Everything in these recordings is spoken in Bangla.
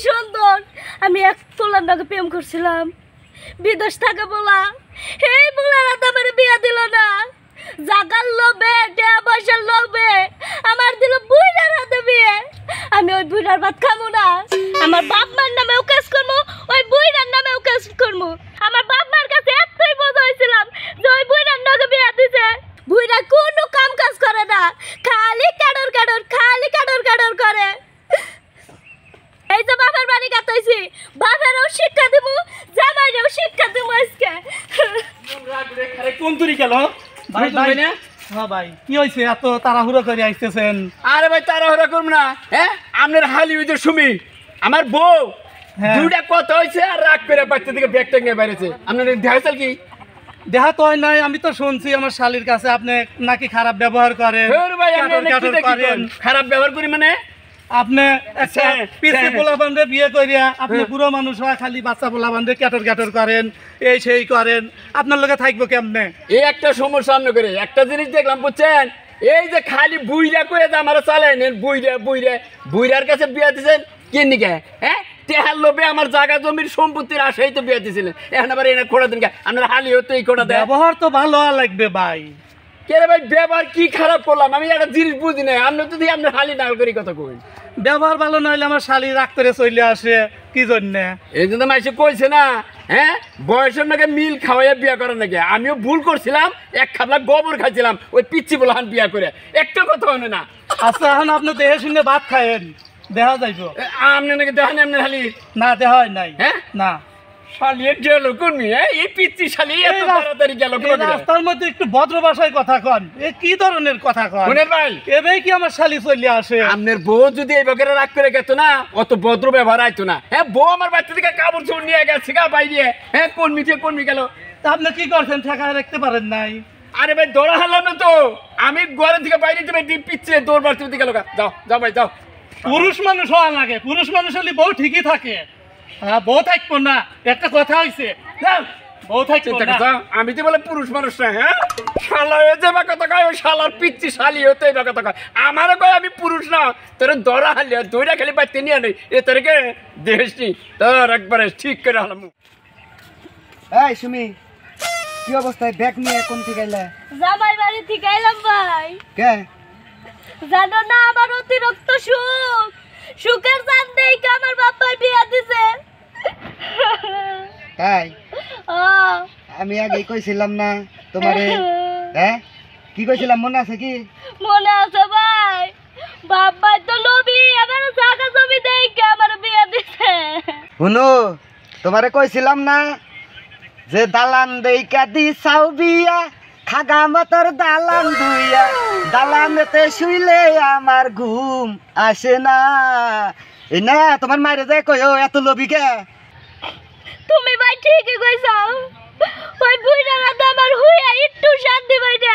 সুন্দর। আমি এক পোলার নাকি প্রেম করছিলাম, বিদেশ থাকে বলা। এই পোলার আমার বিয়া দিল না, জাগার লোভে, টাকা পয়সার লোভে আমার দিল বুইড়ার হাতে বিয়ে। আমি ওই বুইড়ার ভাত খামো না। আমার বাপ মার নামেও কেস করবো, ওই বুইড়ার নামেও কেস করবো। আমার বাপ মার কাছে এতই বোঝা হয়েছিলাম যে ওই বুইড়ার নাকি বিয়া দিছে। বুইড়া কোনো কাম কাজ করে না, খালি কাডর কাডর, খালি কাডর কাডর করে। এই যে বাপের বাড়ি কাটাইছি, বাপেরও শিক্ষা দিব, জামাইরেও শিক্ষা দিব আজকে। কোন তুরি গেল ভাই? ভাই না, হ্যাঁ ভাই, কি হয়েছে এত তাড়াহুড়ো করে আইতেছেন? আরে ভাই তাড়াহুড়া করব না, হ্যাঁ আপনার হালি ওই যে সুমি আমার বউ দুইটা কথা হয়েছে আর রাগ করে বাচ্চা থেকে ব্যাগ ট্যাগ নিয়ে বাইরেছে। আপনার দেখাইছেন কি? দেখা তো হয় নাই, আমি তো শুনছি আমার শালির কাছে আপনি নাকি খারাপ ব্যবহার করেন। খারাপ ব্যবহার করি মানে? আপনি পিছে পোলা বান্ধে বিয়ে করিয়া আপনি বুড়ো মানুষ হয় খালি বাচ্চা পোলা বান্ধে ক্যাটর ক্যাটর করেন, এই সেই করেন, আপনার লোকে থাকবো কেমনে? এই একটা সমস্যা সামনে করে একটা জিনিস দেখলাম বুঝছেন, এই যে খালি বুইরা করে যে আমার চালেন বুইরা বুইরা বুইরার কাছে বিয়া দিচ্ছেন কে নিকে? হ্যাঁ টেহার লোভে আমার জায়গা জমির সম্পত্তির আশাই তো বিয়া দিছিলেন, এখন আবার এনে খোড়া দিন। আপনার হালি হতো এই খোড়া দেয়। ব্যবহার তো ভালো লাগবে ভাই। কে রে ভাই ব্যবহার কি খারাপ করলাম? আমি একটা জিনিস বুঝি না, আপনি তো দিয়ে আপনার হালি নাল করি কথা কই। ব্যবহার ভালো নইলে আমার শালি রাগ করে চলে আসে কি জন্যে? এই জন্য মাইসে কইছে না, হ্যাঁ বয়সের নাকি মিল খাওয়াইয়া বিয়া করার নাকি। আমিও ভুল করছিলাম, এক খাবলা গোবর খাইছিলাম ওই পিচ্ছি বলাহান বিয়া করে, একটা কথা হলো না। আচ্ছা এখন আপনি দেহে শুনে ভাত খায়েন, দেখা যাইব। আপনি নাকি দেখানি আপনার হালি? না দেখা হয় নাই। হ্যাঁ না শালিয়ে গেল কোনমি? এই পিচ্ছি শালি এত তাড়াতাড়ি গেল কোন? রাস্তার মধ্যে একটু ভদ্র ভাষায় কথা কন, এ কি ধরনের কথা কন? শুনেন ভাই, এবেই কি আমার শালি চলে আসে? আপনার বউ যদি এই বকেরা রাগ করে গেত না, অত ভদ্র ব্যবহার আইতো না। হ্যাঁ বউ আমার বাচ্চা থেকে কাপড় চোপড় নিয়ে গেছে গা বাইরে, হ্যাঁ কর্মী থেকে কর্মী গেল। তা আপনি কি করছেন, ঠেকায় রাখতে পারেন নাই? আরে ভাই ধরা হারলাম না তো, আমি ঘরের থেকে বাইরে যাবে পিচ্ছে দৌড় মারতে গেল। যাও যাও ভাই যাও। পুরুষ মানুষ হওয়া লাগে, পুরুষ মানুষ হলে বউ ঠিকই থাকে। হ্যাঁ বউ থাকবো না, একটা কথা হয়েছে। বউ থাকবো না, আমি তো বলে পুরুষ মানুষ না। হ্যাঁ শালা যে বা কথা কয়, ওই শালার পিচ্ছি শালি হতে বা কথা কয়। আমারও কয় আমি পুরুষ না, তোর ধরা হারলি দইটা খালি বাইতে নিয়ে নেই এ তোরকে দেশনি তোর একবারে ঠিক করে হলাম। এই সুমি, কি অবস্থায়? ব্যাগ নিয়ে কোন থেকে এলে? জামাই বাড়ি থেকে এলাম ভাই। কে? জানো না আমার অতিরিক্ত সুখ, সুখের জান দেখে আমার বাবার বিয়া দিছে। তাই ও আমি আগে কইছিলাম না তোমারে? হ্যাঁ কি কইছিলাম মনে আছে কি? মনে আছে ভাই, বাবাই তো লোভী, আমার জায়গা জমি দেখে আমার বিয়া দিছে। শুনো তোমারে কইছিলাম না যে দালান দেইকা দিছাও বিয়া, খাগা মতর দালান দুইয়া, দালানেতে শুইলে আমার ঘুম আসে না। এই না তোমার মায়ের যায় কইও এত লোভী কে? তুমি ভাই ঠিকই কইছো, ওই বুইড়া রাতে আমার হুইয়া একটু শান্তি পাই না,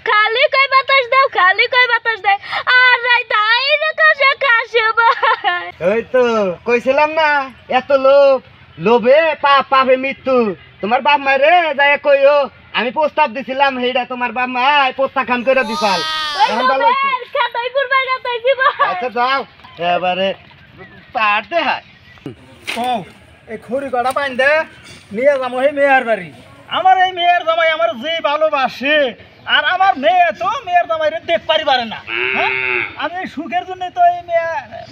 খালি কই বাতাস দাও, খালি কই বাতাস দেয়, আর রাইতে আইরে কাছে কাছে ভাই। ওই তো কইছিলাম না এত লোভ, লোভে পাপ, পাপে মৃত্যু। তোমার বাপ মারে যায় কইও আমি প্রস্তাব দিছিলাম, সেইটা তোমার বাপ মাই প্রত্যাখ্যান করে দিছাল। এখন ভালো হইছে। খাতাই পুরবাই খাতাইছি ভাই। আচ্ছা যাও এবারে পারতে হয়। ও এই খড়ি কটা পাইন দে নিয়ে যাবো এই মেয়ের বাড়ি। আমার এই মেয়ের জামাই আমার যে ভালোবাসে, আর আমার মেয়ে তো মেয়ের জামাইরে দেখ পারে না। হ্যাঁ আমি এই সুখের জন্য তো এই মেয়ে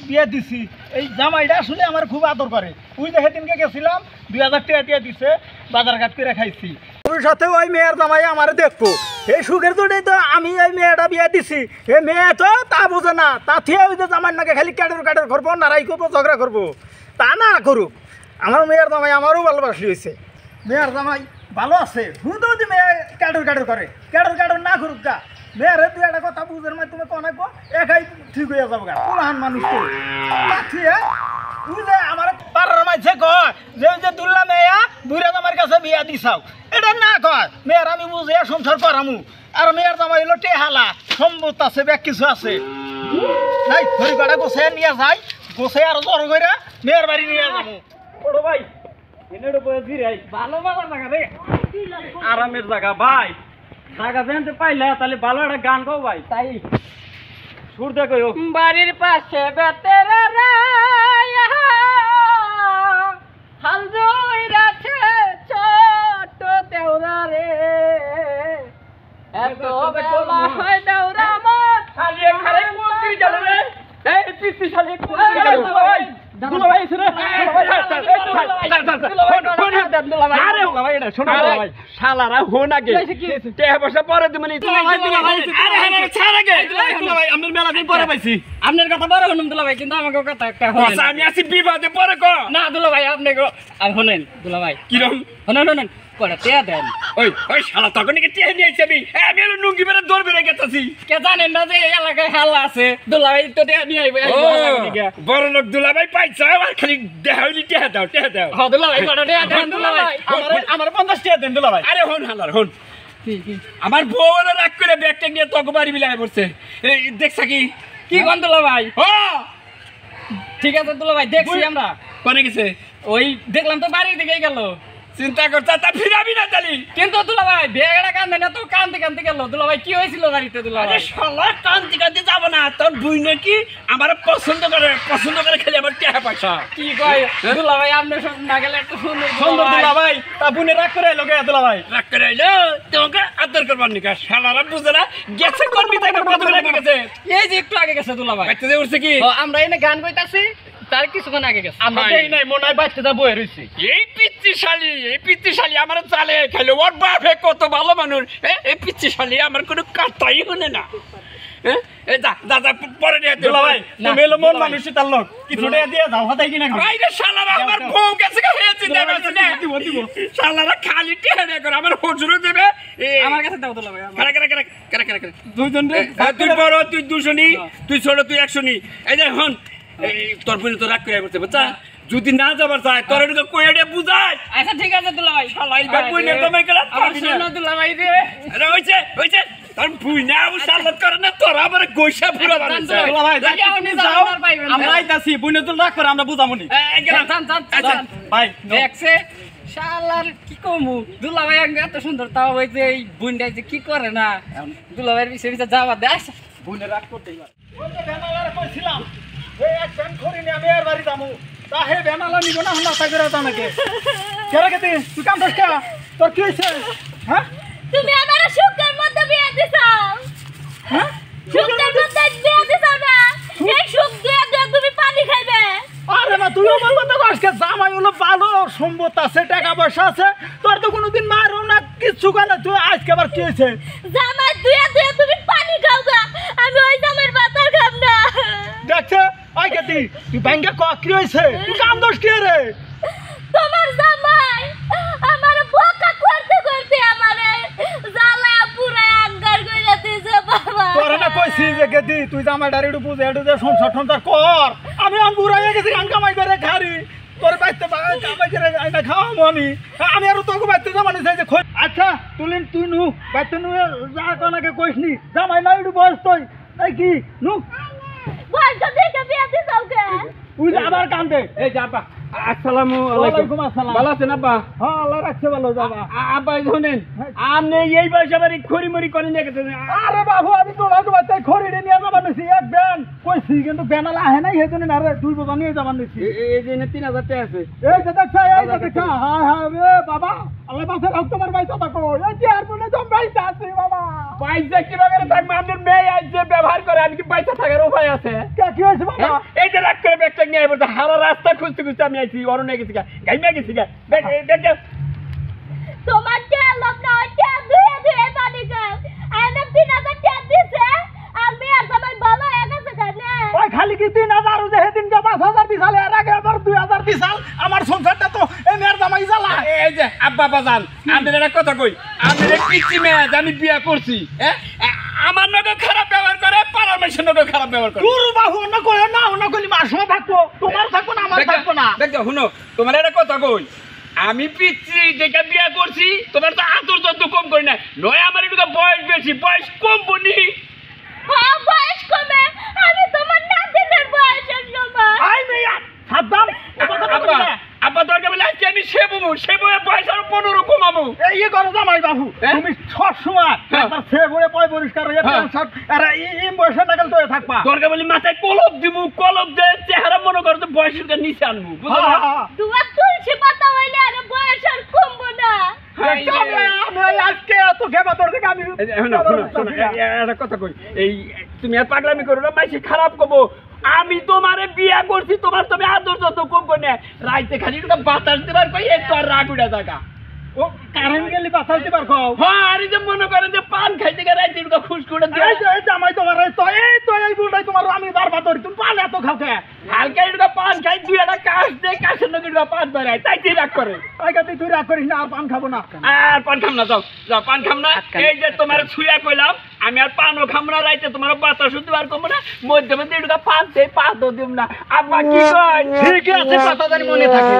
বিয়ে দিছি। এই জামাইটা আসলে আমার খুব আদর করে। ওই যে সেদিনকে গেছিলাম 2000 টাকা দিয়ে দিছে, বাজার ঘাট করে খাইছি। ওর সাথে ওই মেয়ের জামাই আমার দেখবো, এই সুখের জন্যই তো আমি এই মেয়েটা বিয়ে দিছি। এই মেয়ে তো তা বোঝে না, তা থেকে ওই যে জামাই নাকি খালি ক্যাডর ক্যাডর করবো, নারাই করবো, ঝগড়া করবো। তা না করুক, আমার মেয়ের জামাই আমারও ভালোবাসি হয়েছে। মেয়ের জামাই ভালো আছে, শুধু যদি মেয়ে ক্যাডর ক্যাডর করে, ক্যাডর ক্যাডর না করুক গা। মেয়ের তুই একটা কথা বুঝের মাধ্যমে কনাকবো, একাই ঠিক হয়ে যাবো গা। পুরান মানুষ তো তুই যে আমার পাড়ার মাঝে কয় যে ওই যে দুল্লা মেয়া বুড়া জামার কাছে বিয়া দিছাও, এটা না কয়। মেয়ের আমি বুঝে সংসার করামু, আর মেয়ের জামাই হলো টেহালা, সম্পদ আছে, ব্যাগ কিছু আছে। যাই ধরি কটা গোছে নিয়ে যাই, গোছে আর জড়ো করে মেয়ের বাড়ি নিয়ে যাবো। বড় ভাই ভালো ভালো জায়গা রে, আরামের জায়গা ভাই। জায়গা জানতে পাইলে তাহলে ভালো একটা গান গাও ভাই। তাই সুর দেখো, বাড়ির পাশে বেতেরা হাল ধইরাছে ছোট দেওরা রে এত বেলা হয় দেওরা আমার খালি খালি কোকি গেল রে এই পিপি শালি কোকি গেল ভাই দুলা ভাই শুনে আরে ভাই এটা শোনো ভাই শালারা হন আগে টেহা পয়সা পরে দিমনি আরে আরে ছাড় আগে দুলা ভাই আমরা মেলা দিন পরে পাইছি আপনার কথা পরে শুনুন দুলা ভাই কিন্তু আমাকে কথা একটা হয় আমি আসি বিবাদে পরে কো না দুলা ভাই আপনি কো আর শুনেন দুলা ভাই কি রকম শুনুন পরে টেয়া দেন ওই ওই শালা তখন কি টেয়া নিয়েছি আমি লুঙ্গি পরে দৌড় বেরে গেতাছি কে জানেন না যে এই এলাকায় হাল্লা আছে দুলা ভাই তো টেয়া নিয়ে আইবে বড় লোক দুলা ভাই পাইছে আর খালি দেহাইলি টেয়া দাও হ্যাঁ দুলা ভাই কত টেয়া দেন দুলা ভাই আমার 50 টেয়া দেন দুলা ভাই আরে হন হালার হন আমার বউর রাগ করে ব্যাগটা নিয়ে তোকে বাড়ি বিলায় পড়ছে দেখছ কি কোন দুলা ভাই ও ঠিক আছে দুলা ভাই দেখছি আমরা কোনে গেছে ওই দেখলাম তো বাড়ির দিকেই গেল চিন্তা করতে তা ফিরাবি না তালি কিন্তু দুলা ভাই বেগড়া কান্দে না তো কান্দতে গেল দুলা ভাই কি হয়েছিল বাড়িতে দুলা ভাই আরে শালা কান্দতে যাব না তোর বুই নাকি আমার পছন্দ করে খালি আমার টাকা পয়সা কি কয় দুলা ভাই আপনি সব না গেলে একটু সুন্দর দুলা ভাই তা বুনে রাগ করে এলো গে দুলা ভাই রাগ করে এলো তোকে আদর করবার নিকা শালারা বুঝে না গেছে কর্মী তাকে কত লাগে গেছে এই যে একটু আগে গেছে দুলা ভাই বাইতে উঠছে কি আমরা এনে গান গাইতাছি তার কিছুক্ষণ আগে গেছে আমরা দেই নাই মনে হয় বাচ্চাটা বয়ে রইছে এই পিচ্চি শালি আমার চালে খাইলো ওর বাপে কত ভালো মানুষ এই পিচ্চি শালি আমার কোনো কথাই শুনে না যা পরে নিয়ে দুলা ভাই তুমি এলো মন মানুষই তার লোক কিছু দিয়ে যাও হাতাই কিনা খাও আইরে শালারা আমার বউ গেছে হয়েছে দিব শালারা খালি টেনে করে আমার হুজুর দেবে আমার কাছে দাও দুলা ভাই কারা দুইজন রে তুই বড় তুই 200 নি তুই ছোট তুই 100 নি এই যে হন তোর বলে তো রাগ করে বলছে বাচ্চা যদি না যাবার চায় তোর এদিকে কইড়ে বুঝাই আচ্ছা ঠিক আছে দুলা ভাই শালাই ভাই কই নে তুমি গেলা পারবি না দুলা ভাই রে আরে হইছে তোর বুই না ও শালাত করে না তোর আবার গোইসা পুরো বানাইছে দুলা ভাই আপনি যাও আমরা আইতাছি বুইনে তো রাগ করে আমরা বুঝামুনি আচ্ছা ভাই দেখছে শালার কি কমু দুলা ভাই এত সুন্দর তাও হইছে এই বুইন্ডাই যে কি করে না দুলা ভাইয়ের পিছে যাওয়া দে আচ্ছা বুইনে রাগ করতেই পারে ওই তো বেনালারে কইছিলাম এই এক ব্যান করি নি আমি আর বাড়ি যামু তা হে বেনালা নিব না হলা তাগরা জানাকে কেরা কেতে তুই কাম দস কা তোর কি হইছে হ্যাঁ তুমি আমার সুখের মধ্যে বিয়ে দিছাও হ্যাঁ সুখের মধ্যে বিয়ে দিছাও না এই সুখ দিয়ে তুমি পানি খাইবে আরে না তুইও বলবো তো আজকে জামাই হলো ভালো সম্পদ আছে টাকা পয়সা আছে তোর তো কোনোদিন মারও না কিছু করে তুই আজকে আবার কি হয়েছে জামাই দুয়ে তুমি পানি খাও গা আমি ওই জামাইয়ের বাতার খাম না দেখছে ওই কেতি তুই ব্যাংকে কি হয়েছে তুই কাম দোষ কি রে তোমার জামাই আমার বোকা করতে আমারে জ্বালা পুরা আঙ্গার কইরা দিছে বাবা তোর না কইছি যে কেতি তুই জামাই ডাইরেক্ট বুঝে এডু যে সংসার কর আমি বুড়াইয়া গেছি গান কামাই করে খারি তোর বাইতে কামাই করে আইনা খাওয়ামু আমি আর তোকে বাইতে জামানি চাই যে আচ্ছা তুই নু বাইতে নু যা কোনাকে কইসনি জামাই না এডু বয়স তুই তাই কি নু বয়স দেখে বিয়ে দিছাও কে তুই আবার কান্দে এই যাবা আসসালামু আলাইকুম আসসালাম ভালো আছেন আব্বা হ্যাঁ আল্লাহ রাখছে ভালো যাবা আব্বা শুনেন আপনি এই বয়সে বাড়ি খড়ি করে নিয়ে গেছেন আরে বাবু আমি তো লাগু বাচ্চাই খড়িরে নিয়ে যাবার নিছি এক ব্যান কইছি কিন্তু ব্যানালা আহে নাই হেজনে না রে দুই বোঝা নিয়ে যাবার নিছি এই দিনে 3000 টাকা আছে এই যে দেখছ হ্যাঁ হ্যাঁ রে বাবা আল্লাহ পাশে রাখ তোমার ভাই কথা কো এই যে আর বলে জম ভাই আছে বাবা পয়সা কিভাবে থাকবে আপনার মেয়ে আজ যে ব্যবহার করে আমি কি পয়সা থাকার উপায় আছে কি হয়েছে বাবা এই যে রাখ করে ব্যাগটা নিয়ে আইবো হারা রাস্তা খুঁজতে আমি আইছি অরণ্যে গেছি গাইমা গেছি দেখ তোমার টেল না টেল দুয়ে পানি খাও আইনা 3000 টাকা দিছে আর মেয়ের জামাই ভালো হয়ে গেছে জানে ওই খালি কি 3000 যে সেদিন কে 5000 দিছাল এর আগে আবার 2000 দিছাল আমার সংসারটা তো এই মেয়ের জামাই জ্বালা এই যে আব্বা বাজান আমি একটা কথা কই আমি পিচ্চি মেয়ে আমি বিয়া করছি হ্যাঁ আমার নগে খারাপ ব্যবহার করে পাড়ার মানুষের নগে খারাপ ব্যবহার করে তোর বাবু অন্য কই না অন্য কইলি মাসও থাকবো তোমার থাকবো না আমার থাকবো না দেখো শুনো তোমার একটা কথা কই আমি পিচ্ছি দেখে বিয়া করছি তোমার তো আদর যত্ন কম করি না নয় আমার একটু বয়স বেশি বয়স কম বনি হ্যাঁ বয়স কমে আমি তোমার নাতিনের বয়সের সমান আই মেয়া সাবধান আব্বা দরকার বলে আজকে আমি সেবু বয়স আরো 15 কমাবো যাবো এই করো জামাই বাবু হ্যাঁ? তুমি সব সময় হ্যাঁ। একবার সে বলে পয় পরিষ্কার হয়ে হ্যাঁ। প্যান্ট শার্ট আর এই বয়সে নাগাল তো থাকবা দরকার বলি মাথায় কলপ দিব কলপ দে চেহারা মনে করো তো বয়সের নিচে আনবো বুঝলো না? তোমার তুলসী পাতা হইলে আর বয়স আর কমবো না। হ্যাঁ, এই যে- আমি আজকে এত খেবা তোর থেকে আমি এই যে, শোনো, শোনো, শোনো, একটা কথা কই এই তুমি আর পাগলামি করো না মাইসে খারাপ কব আমি তোমারে বিয়া করছি তোমার তুমি আদর যত কম করে না রাইতে খালি একটা বাতাস দেবার কই একটু আর রাগ উঠা থাকা ও কারেন্ট গেলি বাতাস দিবার কও হ্যাঁ আর এই যে মনে করে যে পান খাইতে গিয়ে রাইতে একটা খুশ করে দিয়ে এই জামাই তোমার এই বুড়াই তোমার আমি বারবার ধরি তুমি পান এত খাও কে হালকা একটা পান খাই দুই একটা কাশ দেয় কাশের নগে একটা পান বেড়ায় তাই তুই রাগ করে আইগাতে তুই রাগ করিস না আর পান খাবো না আর পান খাম না যাও যাও পান খাম না এই যে তোমার ছুঁয়া কইলাম আমি আর পানও খাম না রাইতে তোমার বাতাস শুনতে আর কমবো না মধ্যে মধ্যে একটা পান সেই পাতও দিব না আব্বা কি কয় ঠিক আছে কথা জানি মনে থাকে